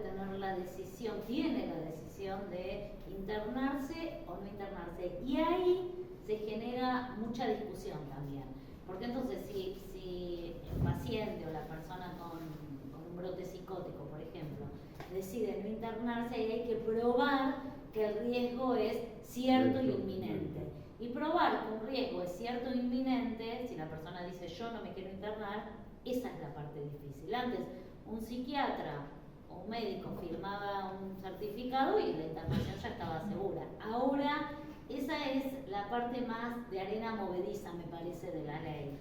tener la decisión, tiene la decisión de internarse o no internarse. Y ahí se genera mucha discusión también. Porque entonces si el paciente o la persona con un brote psicótico, por ejemplo, decide no internarse, ahí hay que probar que el riesgo es cierto y inminente. Y probar que un riesgo es cierto e inminente, si la persona dice yo no me quiero internar, esa es la parte difícil. Antes, un psiquiatra o un médico firmaba un certificado y la internación ya estaba segura. Ahora, esa es la parte más de arena movediza, me parece, de la ley.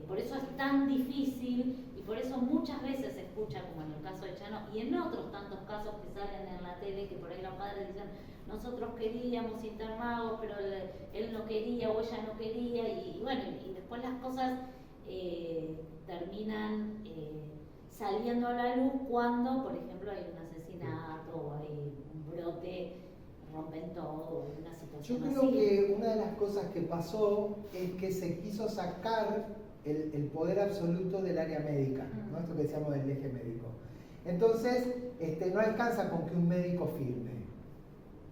Por eso es tan difícil y por eso muchas veces se escucha, como en el caso de Chano y en otros tantos casos que salen en la tele, que por ahí los padres dicen nosotros queríamos internados, pero él no quería o ella no quería, y bueno, y después las cosas terminan saliendo a la luz cuando, por ejemplo, hay un asesinato o hay un brote, rompen todo, una situación así. Yo creo que una de las cosas que pasó es que se quiso sacar el poder absoluto del área médica, ¿no? Esto que decíamos del eje médico. Entonces, no alcanza con que un médico firme.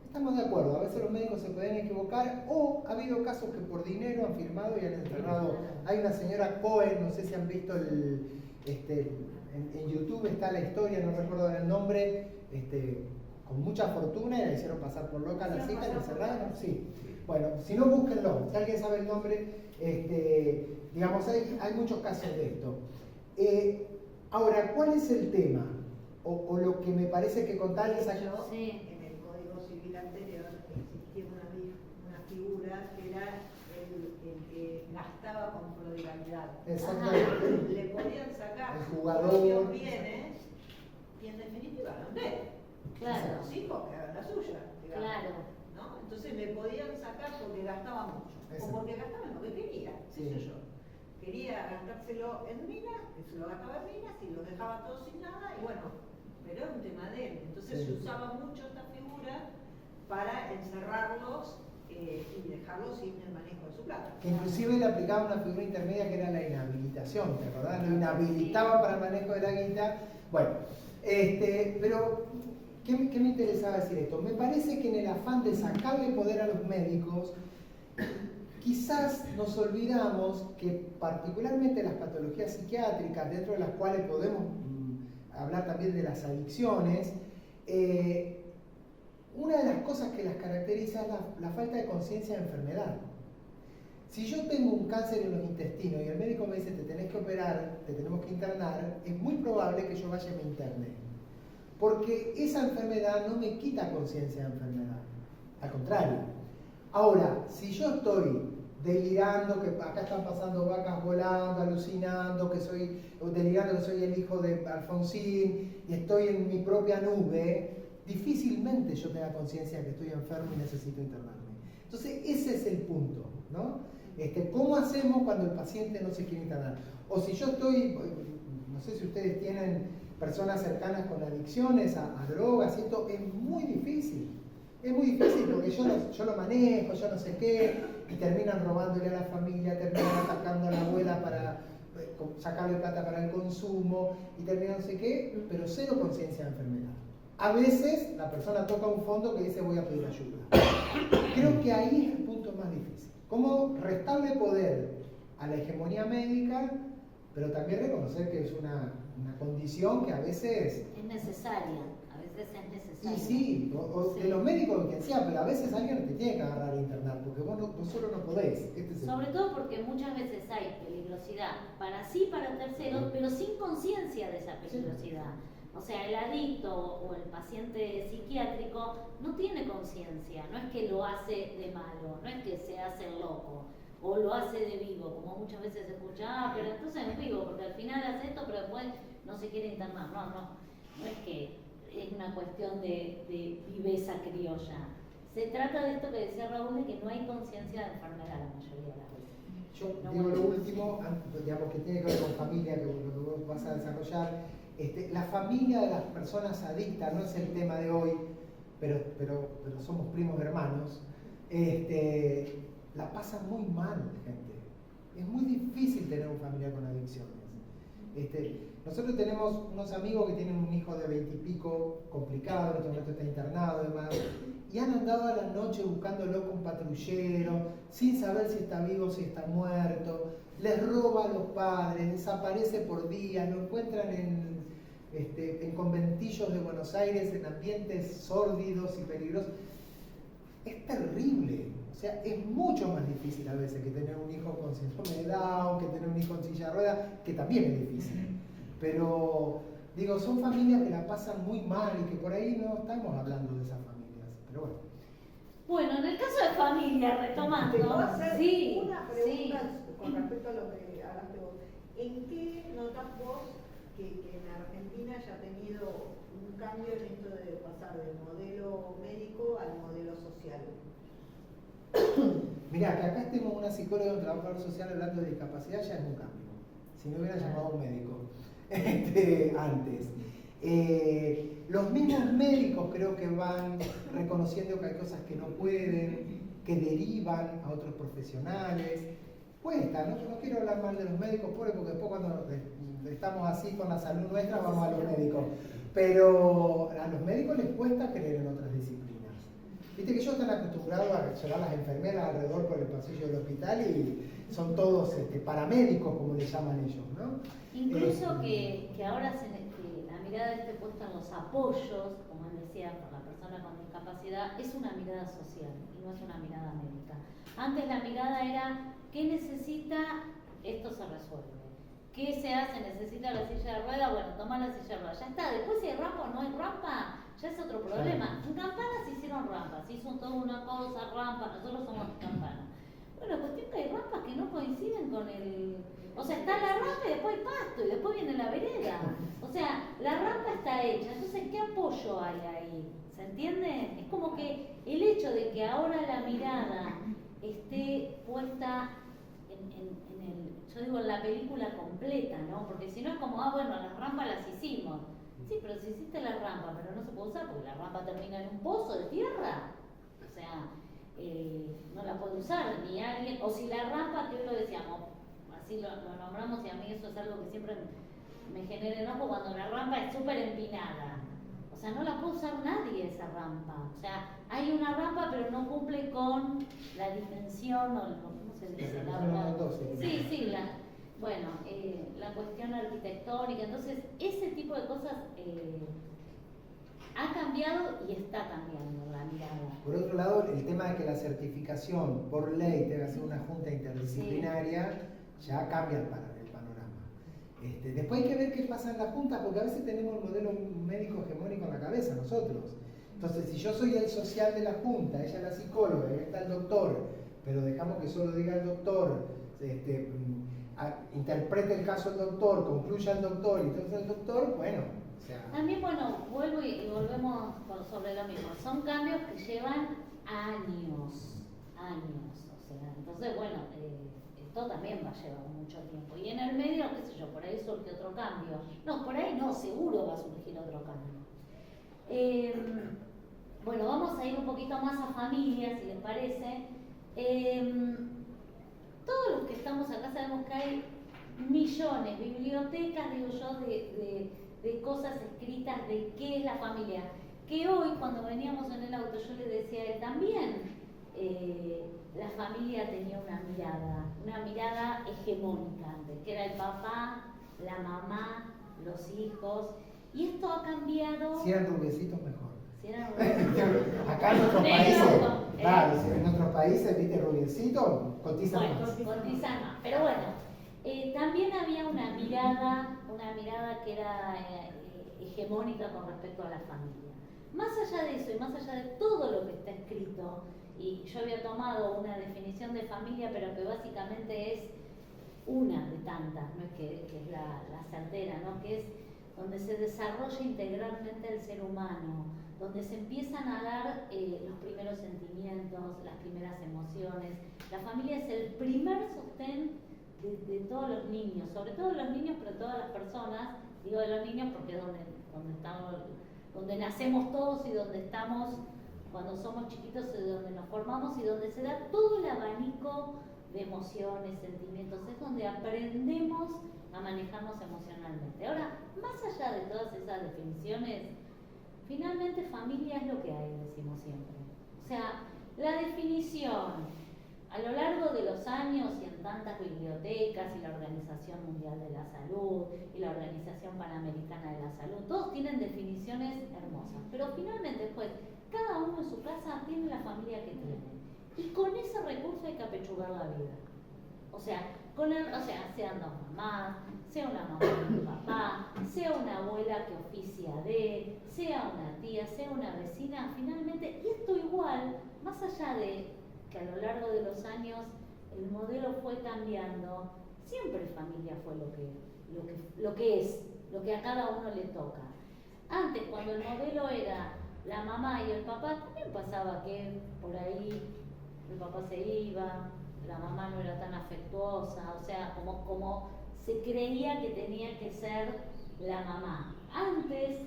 Estamos de acuerdo, a veces los médicos se pueden equivocar o ha habido casos que por dinero han firmado y han enterrado. Hay una señora Cohen, no sé si han visto en YouTube está la historia, no recuerdo el nombre, con mucha fortuna y la hicieron pasar por loca a las hijas y la encerraron. Sí. Bueno, si no, búsquenlo, si alguien sabe el nombre, digamos, hay muchos casos de esto. Ahora, ¿cuál es el tema? O lo que me parece que contarles aquí. Sí. En el Código Civil anterior existía una figura que era el que gastaba con prodigalidad. Exactamente. Le podían sacar el sus jugador, propios bienes y en definitiva vender. Claro. Los hijos que hagan la suya, digamos. Claro. ¿No? Entonces le podían sacar porque gastaba mucho. Exacto. O porque gastaba en lo que quería, qué sé yo. Quería gastárselo en minas, que se lo gastaba en minas y lo dejaba todo sin nada, y bueno, pero era un tema de él. Entonces se usaba mucho esta figura para encerrarlos y dejarlos sin el manejo de su plata. Que inclusive le aplicaba una figura intermedia que era la inhabilitación, ¿te acordás? Lo inhabilitaba para el manejo de la guita. Bueno, pero ¿qué me interesaba decir esto? Me parece que en el afán de sacarle poder a los médicos, quizás nos olvidamos que particularmente las patologías psiquiátricas, dentro de las cuales podemos hablar también de las adicciones, una de las cosas que las caracteriza es la falta de conciencia de enfermedad. Si yo tengo un cáncer en los intestinos y el médico me dice te tenés que operar, te tenemos que internar, es muy probable que yo vaya y me interne. Porque esa enfermedad no me quita conciencia de enfermedad. Al contrario. Ahora, si yo estoy delirando, que acá están pasando vacas volando, alucinando, delirando que soy el hijo de Alfonsín y estoy en mi propia nube, difícilmente yo tenga conciencia de que estoy enfermo y necesito internarme. Entonces, ese es el punto, ¿no? ¿Cómo hacemos cuando el paciente no se quiere internar? O si yo estoy, no sé si ustedes tienen personas cercanas con adicciones a drogas, y esto es muy difícil. Es muy difícil porque yo lo manejo, yo no sé qué, y terminan robándole a la familia, terminan atacando a la abuela para sacarle plata para el consumo, y terminan no sé qué, pero cero conciencia de enfermedad. A veces la persona toca un fondo que dice voy a pedir ayuda. Creo que ahí es el punto más difícil. Cómo restarle poder a la hegemonía médica, pero también reconocer que es una condición que a veces es necesaria, a veces es necesaria. Y sí, o de los médicos, quien sea, pero a veces alguien te tiene que agarrar a internar, porque vos solo no podés. Sobre todo porque muchas veces hay peligrosidad para sí, para terceros, pero sin conciencia de esa peligrosidad. O sea, el adicto o el paciente psiquiátrico no tiene conciencia, no es que lo hace de malo, no es que se hace loco o lo hace de vivo, como muchas veces se escucha, pero entonces es vivo, porque al final hace esto, pero después no se quiere internar. No es que es una cuestión de viveza criolla. Se trata de esto que decía Raúl, de que no hay conciencia de enfermedad la mayoría de las veces. Yo digo lo último, digamos, que tiene que ver con familia, que lo que vos vas a desarrollar. La familia de las personas adictas no es el tema de hoy, pero somos primos hermanos. La pasan muy mal, gente. Es muy difícil tener un familiar con adicciones. Nosotros tenemos unos amigos que tienen un hijo de 20 y pico complicado, en este momento está internado y demás, y han andado a la noche buscándolo con patrullero, sin saber si está vivo, si está muerto, les roba a los padres, desaparece por días, lo encuentran en conventillos de Buenos Aires, en ambientes sórdidos y peligrosos. Es terrible. O sea, es mucho más difícil a veces que tener un hijo con síndrome de Down, que tener un hijo en silla de ruedas, que también es difícil. Pero, digo, son familias que la pasan muy mal y que por ahí no estamos hablando de esas familias. Pero bueno. Bueno, en el caso de familia, retomando. ¿Te puedo hacer sí, una pregunta sí. con respecto a lo que hablaste vos? ¿En qué notas vos que en Argentina haya tenido un cambio en esto de pasar del modelo médico al modelo social? Mirá, que acá estemos una psicóloga y un trabajador social hablando de discapacidad ya es un cambio. Si no hubiera llamado a un médico antes. Los mismos médicos creo que van reconociendo que hay cosas que no pueden, que derivan a otros profesionales. Cuesta, no quiero hablar mal de los médicos pobres porque después cuando estamos así con la salud nuestra vamos a los médicos. Pero a los médicos les cuesta creer en otras disciplinas. Viste que ellos están acostumbrados a llevar las enfermeras alrededor por el pasillo del hospital y son todos paramédicos, como le llaman ellos, ¿no? Incluso que ahora que la mirada esté puesta en los apoyos, como él decía, por la persona con discapacidad, es una mirada social y no es una mirada médica. Antes la mirada era, ¿qué necesita? Esto se resuelve. ¿Qué se hace? ¿Necesita la silla de ruedas? Bueno, toma la silla de ruedas. Ya está. Después si hay rampa o no hay rampa, ya es otro problema. En Campana se hicieron rampas, se hizo toda una cosa, rampa, nosotros somos Campana. Bueno, cuestión que hay rampas que no coinciden con el... O sea, está la rampa y después hay pasto y después viene la vereda. O sea, la rampa está hecha, entonces ¿qué apoyo hay ahí? ¿Se entiende? Es como que el hecho de que ahora la mirada esté puesta yo digo en la película completa, ¿no? Porque si no es como, bueno, las rampas las hicimos. Sí, pero si hiciste la rampa, pero no se puede usar porque la rampa termina en un pozo de tierra. O sea, no la puede usar ni alguien. O si la rampa, que hoy lo decíamos, así lo nombramos y a mí eso es algo que siempre me genera enojo cuando la rampa es súper empinada. O sea, no la puede usar nadie esa rampa. O sea, hay una rampa pero no cumple con la dimensión o ¿cómo se dice? Sí, bueno, la cuestión arquitectónica. Entonces, ese tipo de cosas ha cambiado y está cambiando la mirada. Por otro lado, el tema de que la certificación por ley tenga que ser una junta interdisciplinaria, ya cambia el panorama. Después hay que ver qué pasa en la junta, porque a veces tenemos el modelo médico hegemónico en la cabeza nosotros. Entonces, si yo soy el social de la junta, ella es la psicóloga, ahí está el doctor, pero dejamos que solo diga el doctor, interprete el caso el doctor, concluya el doctor, y entonces el doctor, bueno, o sea... También, bueno, vuelvo y volvemos sobre lo mismo. Son cambios que llevan años, o sea, entonces, bueno, esto también va a llevar mucho tiempo. Y en el medio, qué sé yo, por ahí surge otro cambio. No, por ahí no, seguro va a surgir otro cambio. Bueno, vamos a ir un poquito más a familia, si les parece. Todos los que estamos acá sabemos que hay millones, bibliotecas, digo yo, de cosas escritas de qué es la familia. Que hoy, cuando veníamos en el auto, yo le decía a él también, la familia tenía una mirada hegemónica antes, que era el papá, la mamá, los hijos, y esto ha cambiado. Si eran rubiecitos, mejor. Si eran rubiecitos. Acá en otros países, claro, si en otros países, viste, rubiecito, cotizan más. Cotizan más, pero bueno, también había una mirada que era hegemónica con respecto a la familia. Más allá de eso y más allá de todo lo que está escrito, y yo había tomado una definición de familia, pero que básicamente es una de tantas, no es que es la certera, ¿no? Que es donde se desarrolla integralmente el ser humano, donde se empiezan a dar los primeros sentimientos, las primeras emociones. La familia es el primer sostén de todos los niños, sobre todo los niños, pero todas las personas. Digo de los niños porque es donde nacemos todos y donde estamos cuando somos chiquitos, es donde nos formamos y donde se da todo el abanico de emociones, sentimientos. Es donde aprendemos a manejarnos emocionalmente. Ahora, más allá de todas esas definiciones, finalmente familia es lo que hay, decimos siempre. O sea, la definición a lo largo de los años y en tantas bibliotecas y la Organización Mundial de la Salud y la Organización Panamericana de la Salud, todos tienen definiciones hermosas, pero finalmente después cada uno en su casa tiene la familia que tiene y con ese recurso hay que apechugar la vida. O sea, sean dos mamás, sea una mamá y un papá, sea una abuela que oficia de, sea una tía, sea una vecina, finalmente, y esto igual, más allá de que a lo largo de los años el modelo fue cambiando, siempre familia fue lo que es, lo que a cada uno le toca. Antes, cuando el modelo era la mamá y el papá, también pasaba que por ahí el papá se iba, la mamá no era tan afectuosa, o sea, como se creía que tenía que ser la mamá. Antes,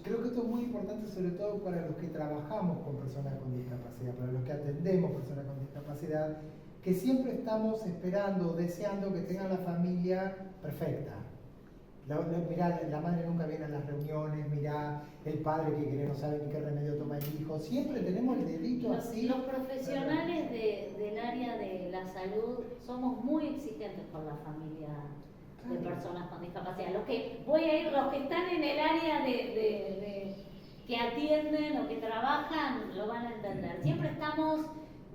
creo que esto es muy importante, sobre todo para los que trabajamos con personas con discapacidad, para los que atendemos personas con discapacidad, que siempre estamos esperando, deseando que tengan la familia perfecta. Mirá, la madre nunca viene a las reuniones, mirá, el padre que no sabe ni qué remedio toma el hijo, siempre tenemos el dedito así. Los profesionales del área de la salud somos muy exigentes con la familia de personas con discapacidad. Los que están en el área que atienden o que trabajan lo van a entender. Siempre estamos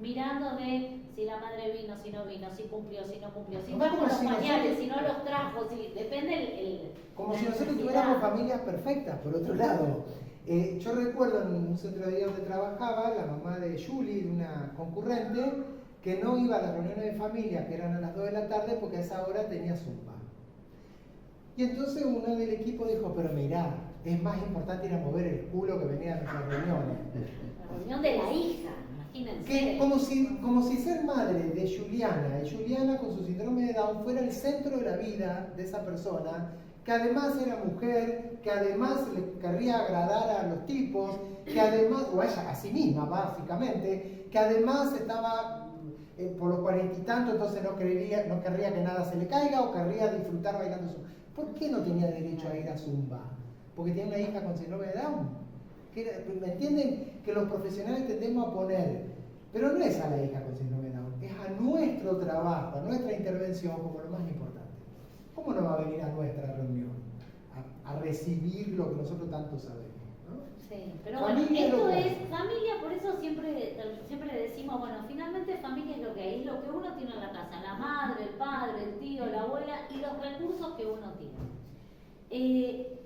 mirando de si la madre vino, si no vino, si cumplió, si no cumplió, si trajo los pañales, si no los trajo, depende como si nosotros tuviéramos familias perfectas, por otro lado. Yo recuerdo en un centro de día donde trabajaba, la mamá de Julie, de una concurrente, que no iba a las reuniones de familia, que eran a las 2 de la tarde, porque a esa hora tenía zumba. Y entonces uno del equipo dijo, pero mirá, es más importante ir a mover el culo que venir a nuestras reuniones. La reunión de la hija. Que, como si ser madre de Juliana y Juliana con su síndrome de Down fuera el centro de la vida de esa persona, que además era mujer, que además le querría agradar a los tipos, que además, o a ella a sí misma básicamente, que además estaba por los 40 y tanto, entonces no querría que nada se le caiga o querría disfrutar bailando zumba. ¿Por qué no tenía derecho a ir a zumba? Porque tiene una hija con síndrome de Down. ¿Me entienden? Que los profesionales tendemos a poner, pero no es a la hija con síndrome de Down, es a nuestro trabajo, a nuestra intervención como lo más importante. ¿Cómo no va a venir a nuestra reunión? A recibir lo que nosotros tanto sabemos, ¿no? Sí, pero familia bueno, esto es familia, por eso siempre decimos, bueno, finalmente familia es lo que hay, es lo que uno tiene en la casa, la madre, el padre, el tío, la abuela y los recursos que uno tiene.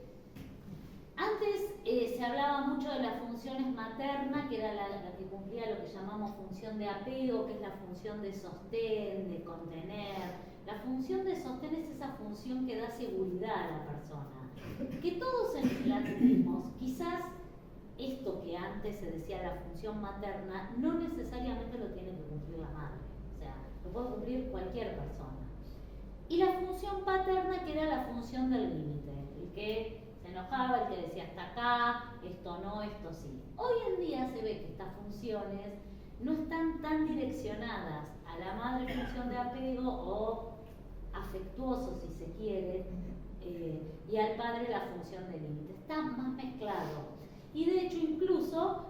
Antes se hablaba mucho de las funciones maternas, que era la que cumplía lo que llamamos función de apego, que es la función de sostén, de contener. La función de sostén es esa función que da seguridad a la persona. Que todos la tuvimos. Quizás esto que antes se decía la función materna, no necesariamente lo tiene que cumplir la madre. O sea, lo puede cumplir cualquier persona. Y la función paterna, que era la función del límite, el que se enojaba, el que decía hasta acá, esto no, esto sí. Hoy en día se ve que estas funciones no están tan direccionadas a la madre función de apego o afectuoso, si se quiere, y al padre la función de límite. Está más mezclado. Y de hecho incluso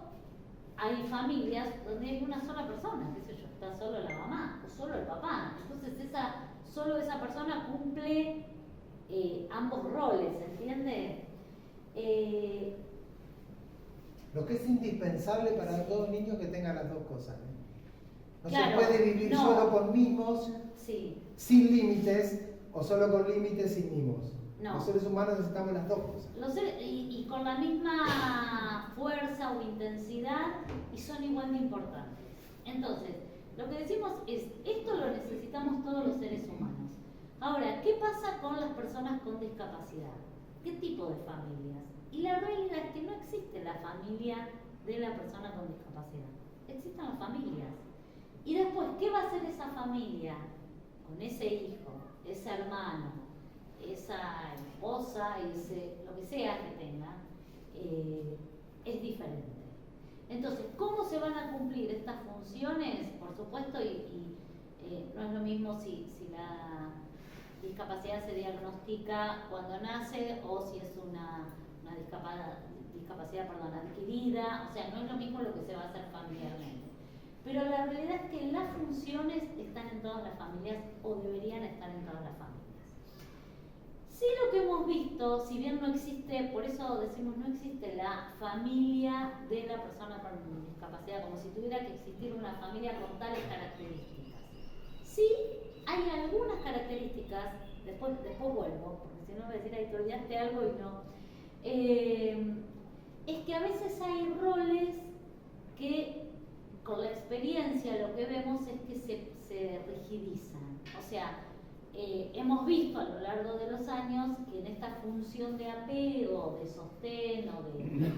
hay familias donde hay una sola persona, qué sé yo, está solo la mamá o solo el papá. Entonces solo esa persona cumple ambos roles, ¿entiende? Lo que es indispensable para todo niño que tenga las dos cosas. No claro, se puede vivir solo con mimos, sí, sin límites, o solo con límites sin mimos. No. Los seres humanos necesitamos las dos cosas. Y con la misma fuerza o intensidad, y son igual de importantes. Entonces, lo que decimos es, esto lo necesitamos todos los seres humanos. Ahora, ¿qué pasa con las personas con discapacidad? ¿Qué tipo de familias? Y la realidad es que no existe la familia de la persona con discapacidad. Existen las familias. Y después, ¿qué va a hacer esa familia con ese hijo, ese hermano, esa esposa, lo que sea que tenga? Es diferente. Entonces, ¿cómo se van a cumplir estas funciones? Por supuesto, y No es lo mismo si la discapacidad se diagnostica cuando nace o si es una discapacidad adquirida, o sea, no es lo mismo lo que se va a hacer familiarmente. Pero la realidad es que las funciones están en todas las familias o deberían estar en todas las familias. Sí, lo que hemos visto, si bien no existe, por eso decimos no existe la familia de la persona con discapacidad, como si tuviera que existir una familia con tales características. Sí, hay algunas características, después vuelvo, porque si no voy a decir, ahí te olvidaste algo y no. Es que a veces hay roles que con la experiencia lo que vemos es que se rigidizan. O sea, hemos visto a lo largo de los años que en esta función de apego, de sostén o de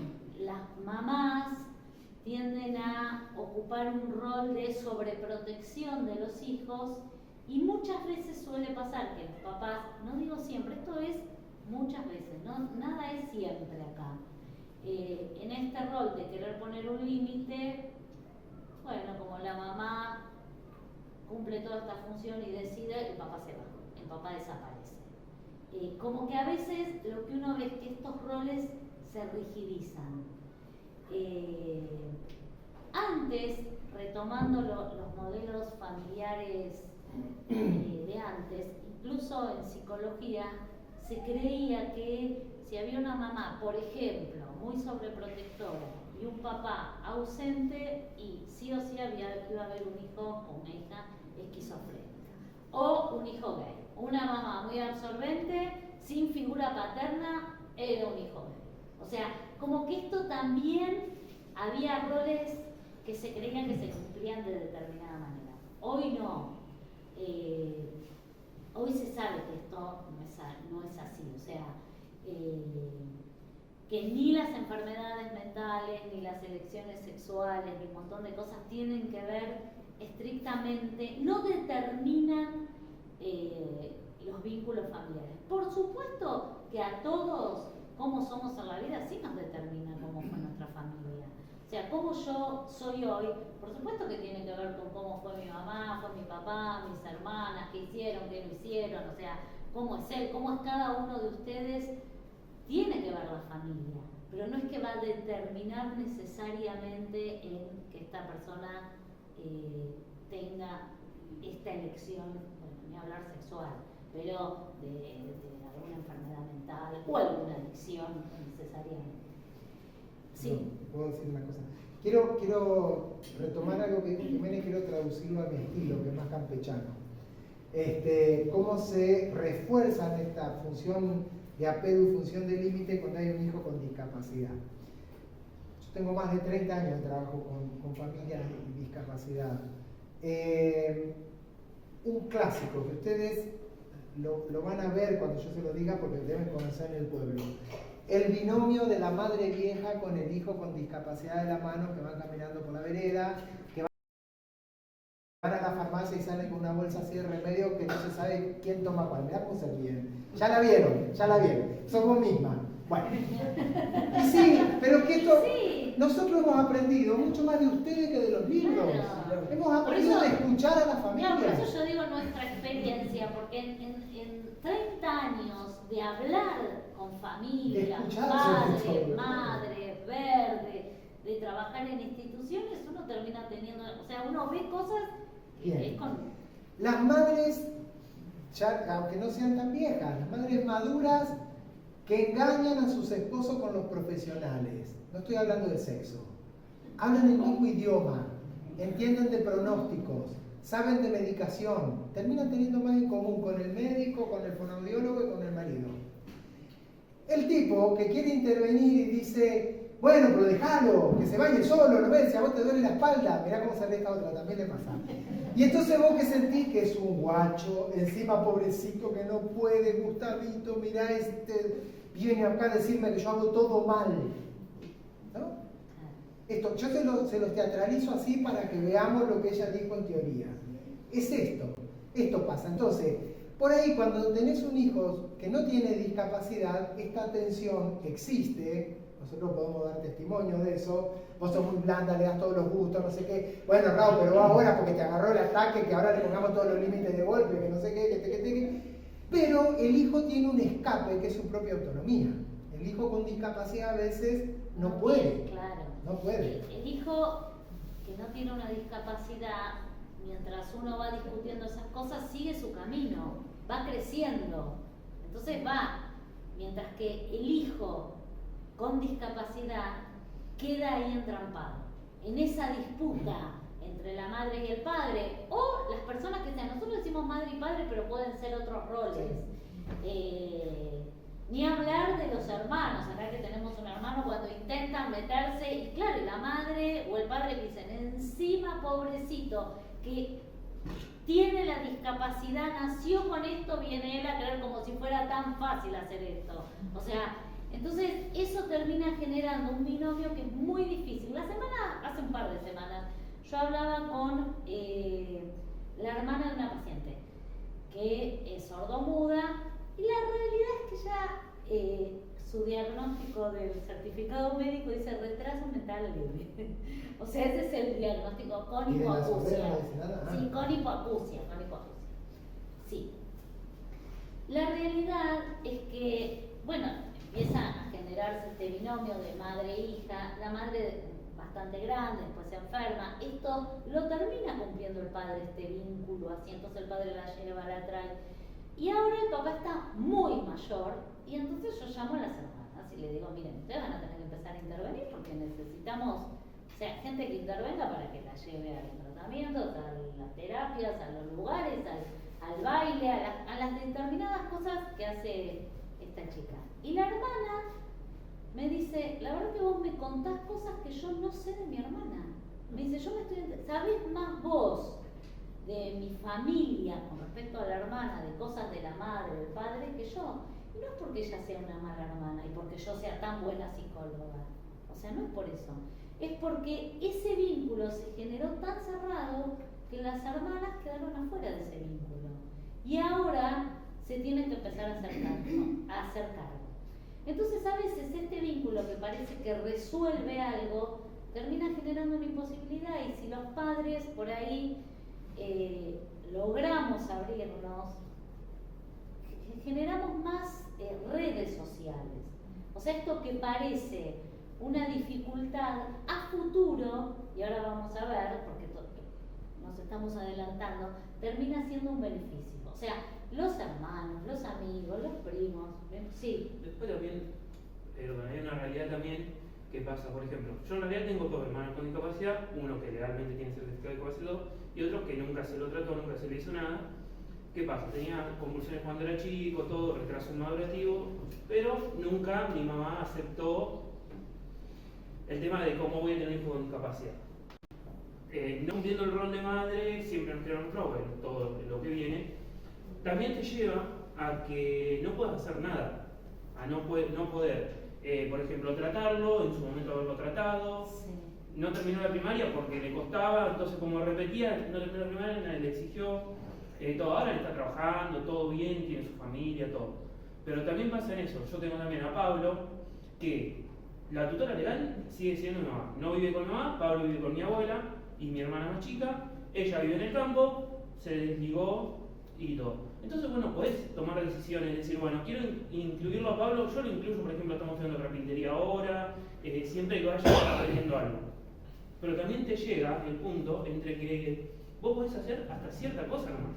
las mamás tienden a ocupar un rol de sobreprotección de los hijos y muchas veces suele pasar que los papás, no digo siempre, esto es muchas veces, ¿no? Nada es siempre acá. En este rol de querer poner un límite, bueno, como la mamá cumple toda esta función y decide, el papá se va, el papá desaparece. Como que a veces lo que uno ve es que estos roles se rigidizan. Antes, retomando los modelos familiares de antes, incluso en psicología, se creía que si había una mamá, por ejemplo, muy sobreprotectora y un papá ausente, y sí o sí iba a haber un hijo o una hija esquizofrénica o un hijo gay. Una mamá muy absorbente, sin figura paterna, era un hijo gay. O sea, como que esto también había roles que se creían que se cumplían de determinada manera. Hoy no. Hoy se sabe que esto no es así. O sea, que ni las enfermedades mentales, ni las elecciones sexuales, ni un montón de cosas tienen que ver estrictamente, no determinan los vínculos familiares. Por supuesto que a todos, cómo somos en la vida, sí nos determina cómo fue nuestra familia. O sea, cómo yo soy hoy, por supuesto que tiene que ver con cómo fue mi mamá, fue mi papá, mis hermanas, qué hicieron, qué no hicieron, o sea, cómo es él, cómo es cada uno de ustedes, tiene que ver la familia, pero no es que va a determinar necesariamente en que esta persona tenga esta elección, bueno, ni hablar sexual, pero de alguna enfermedad mental o alguna adicción necesariamente. Sí. No, puedo decir una cosa. Quiero retomar algo que dijo Jimena y quiero traducirlo a mi estilo, que es más campechano. Cómo se refuerza esta función de apego y función de límite cuando hay un hijo con discapacidad. Yo tengo más de 30 años de trabajo con familias y discapacidad. Un clásico que ustedes lo van a ver cuando yo se lo diga porque deben conocer en el pueblo. El binomio de la madre vieja con el hijo con discapacidad de la mano que van caminando por la vereda, que van a la farmacia y salen con una bolsa así de remedio que no se sabe quién toma cuál. Mirá cómo se ríen. Ya la vieron. Sos vos misma. Bueno. Y sí, pero que esto... Sí. Nosotros hemos aprendido mucho más de ustedes que de los libros. Claro. Hemos aprendido de escuchar a la familia. Claro, por eso yo digo nuestra experiencia, porque en 30 años de hablar con familias, padres, madres, verdes, de trabajar en instituciones, uno termina teniendo, o sea, uno ve cosas que es con... Las madres, ya, aunque no sean tan viejas, las madres maduras que engañan a sus esposos con los profesionales. No estoy hablando de sexo. Hablan el mismo idioma, entienden de pronósticos, saben de medicación, terminan teniendo más en común con el médico, con el fonoaudiólogo y con el marido. El tipo que quiere intervenir y dice, bueno, pero déjalo, que se bañe solo, ¿no ves? Si a vos te duele la espalda, mirá cómo sale esta otra, también le pasa. Y entonces vos que sentís que es un guacho, encima pobrecito que no puede, Gustavito, mirá viene acá a decirme que yo hago todo mal. ¿No? Esto, yo se los teatralizo así para que veamos lo que ella dijo en teoría. Es esto pasa. Entonces, por ahí cuando tenés un hijo que no tiene discapacidad, esta tensión existe, nosotros podemos dar testimonio de eso. Vos sos muy blanda, le das todos los gustos, no sé qué. Bueno, Raúl, pero vos ahora porque te agarró el ataque, que ahora le pongamos todos los límites de golpe, que no sé qué, que. Pero el hijo tiene un escape que es su propia autonomía. El hijo con discapacidad a veces no puede. Claro. No puede. El hijo que no tiene una discapacidad, mientras uno va discutiendo esas cosas, sigue su camino, va creciendo. Entonces va, mientras que el hijo con discapacidad queda ahí entrampado, en esa disputa entre la madre y el padre, o las personas que sean, nosotros decimos madre y padre, pero pueden ser otros roles. Ni hablar de los hermanos, acá que tenemos un hermano cuando intentan meterse, y claro, y la madre o el padre que dicen, encima pobrecito, que tiene la discapacidad, nació con esto, viene él a creer como si fuera tan fácil hacer esto. O sea, entonces eso termina generando un binomio que es muy difícil. Hace un par de semanas, yo hablaba con la hermana de una paciente que es sordomuda, y la realidad es que ya su diagnóstico del certificado médico dice retraso mental leve. O sea, ese es el diagnóstico con hipoacusia. Sí, con hipoacusia. Sí. La realidad es que, bueno, empieza a generarse este binomio de madre-hija, la madre bastante grande, después se enferma, esto lo termina cumpliendo el padre, este vínculo así, entonces el padre la lleva, la trae. Y ahora el papá está muy mayor y entonces yo llamo a las hermanas y le digo, miren, ustedes van a tener que empezar a intervenir porque necesitamos, o sea, gente que intervenga para que la lleve a los tratamientos, a las terapias, a los lugares, al baile, a las determinadas cosas que hace esta chica. Y la hermana me dice, la verdad que vos me contás cosas que yo no sé de mi hermana. Me dice, ¿sabés más vos de mi familia con respecto a la hermana, de cosas de la madre, del padre, que yo? Y no es porque ella sea una mala hermana y porque yo sea tan buena psicóloga. O sea, no es por eso. Es porque ese vínculo se generó tan cerrado que las hermanas quedaron afuera de ese vínculo. Y ahora se tienen que empezar a hacer cargo. Entonces a veces este vínculo que parece que resuelve algo, termina generando una imposibilidad, y si los padres por ahí logramos abrirnos, generamos más redes sociales. O sea, esto que parece una dificultad a futuro, y ahora vamos a ver, porque nos estamos adelantando, termina siendo un beneficio. O sea, los hermanos, los amigos, los primos, sí. Después también, hay una realidad también que pasa, por ejemplo, yo en realidad tengo dos hermanos con discapacidad, uno que legalmente tiene certificado de discapacidad y otro que nunca se lo trató, nunca se le hizo nada. ¿Qué pasa? Tenía convulsiones cuando era chico, todo, retraso madurativo, pero nunca mi mamá aceptó el tema de cómo voy a tener un hijo con discapacidad. No cumpliendo el rol de madre, siempre nos crearon problemas, todo lo que viene, también te lleva a que no puedas hacer nada, a no poder, por ejemplo, tratarlo, en su momento haberlo tratado. Sí. No terminó la primaria porque le costaba, entonces como repetía, no terminó la primaria, nadie le exigió, todo. Ahora le está trabajando, todo bien, tiene su familia, todo. Pero también pasa en eso. Yo tengo también a Pablo, que la tutora legal sigue siendo mi mamá. No vive con mi mamá, Pablo vive con mi abuela y mi hermana más chica. Ella vive en el campo, se desligó y todo. Entonces, bueno, podés tomar decisiones, decir, bueno, quiero incluirlo a Pablo, yo lo incluyo, por ejemplo, estamos haciendo carpintería ahora, siempre que vaya aprendiendo algo. Pero también te llega el punto entre que vos podés hacer hasta cierta cosa nomás.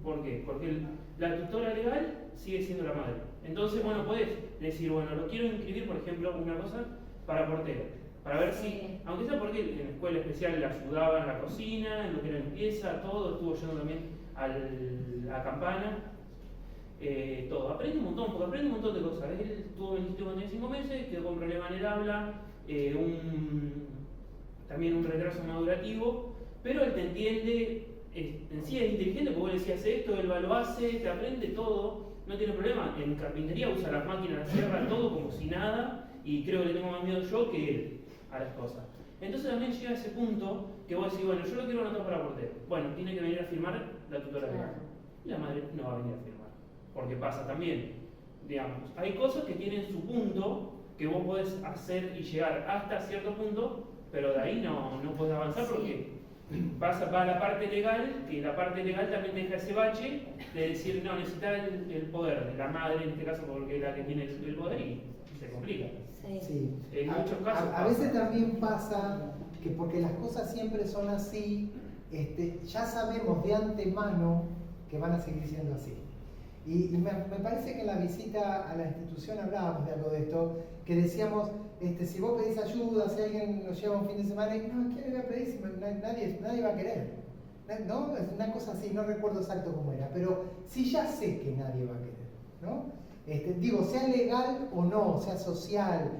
¿Por qué? Porque la tutora legal sigue siendo la madre. Entonces, bueno, podés decir, bueno, lo quiero inscribir, por ejemplo, una cosa para portero. Para ver si, aunque sea porque en la escuela especial le ayudaba en la cocina, en lo que era limpieza, todo, estuvo yendo también a la campana, todo. Aprende un montón, porque aprende un montón de cosas. Él tuvo 25 meses, quedó con problema en el habla, también un retraso madurativo, pero él te entiende, en sí es inteligente, porque vos le decías esto, él lo hace, te aprende todo, no tiene problema. En carpintería usa las máquinas, la sierra, todo como si nada, y creo que le tengo más miedo yo que él a las cosas. Entonces también llega ese punto que vos decís, bueno, yo lo quiero anotar para portero. Bueno, tiene que venir a firmar la tutora legal. Y la madre no va a venir a firmar, porque pasa también, digamos, hay cosas que tienen su punto, que vos podés hacer y llegar hasta cierto punto, pero de ahí no podés avanzar porque va a la parte legal, que la parte legal también deja ese bache de decir, no, necesitas el poder de la madre, en este caso porque es la que tiene el poder y se complica. Sí. En muchos casos A veces también pasa que porque las cosas siempre son así, ya sabemos de antemano que van a seguir siendo así. Y me parece que en la visita a la institución hablábamos de algo de esto, que decíamos, si vos pedís ayuda, si alguien nos lleva un fin de semana, y no, ¿quién le va a pedir? Si nadie va a querer. ¿No? Es una cosa así, no recuerdo exacto cómo era, pero sí ya sé que nadie va a querer, ¿no? Digo, sea legal o no, sea social.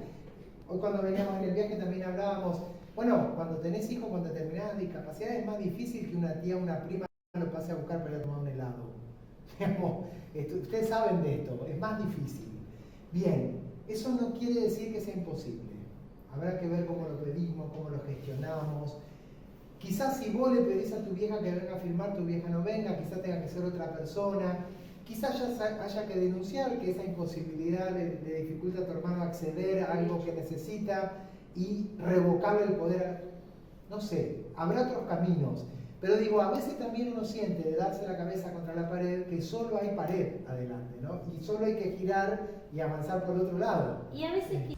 Hoy cuando veníamos en el viaje también hablábamos, bueno, cuando tenés hijos con determinadas discapacidades es más difícil que una tía o una prima lo pase a buscar para ir a tomar un helado. Ustedes saben de esto, es más difícil. Bien, eso no quiere decir que sea imposible. Habrá que ver cómo lo pedimos, cómo lo gestionamos. Quizás si vos le pedís a tu vieja que venga a firmar, tu vieja no venga, quizás tenga que ser otra persona. Quizás ya haya que denunciar que esa imposibilidad le dificulta a tu hermano acceder a algo que necesita y revocarle el poder. No sé, habrá otros caminos. Pero digo, a veces también uno siente de darse la cabeza contra la pared que solo hay pared adelante, ¿no? Y solo hay que girar y avanzar por otro lado. Y a veces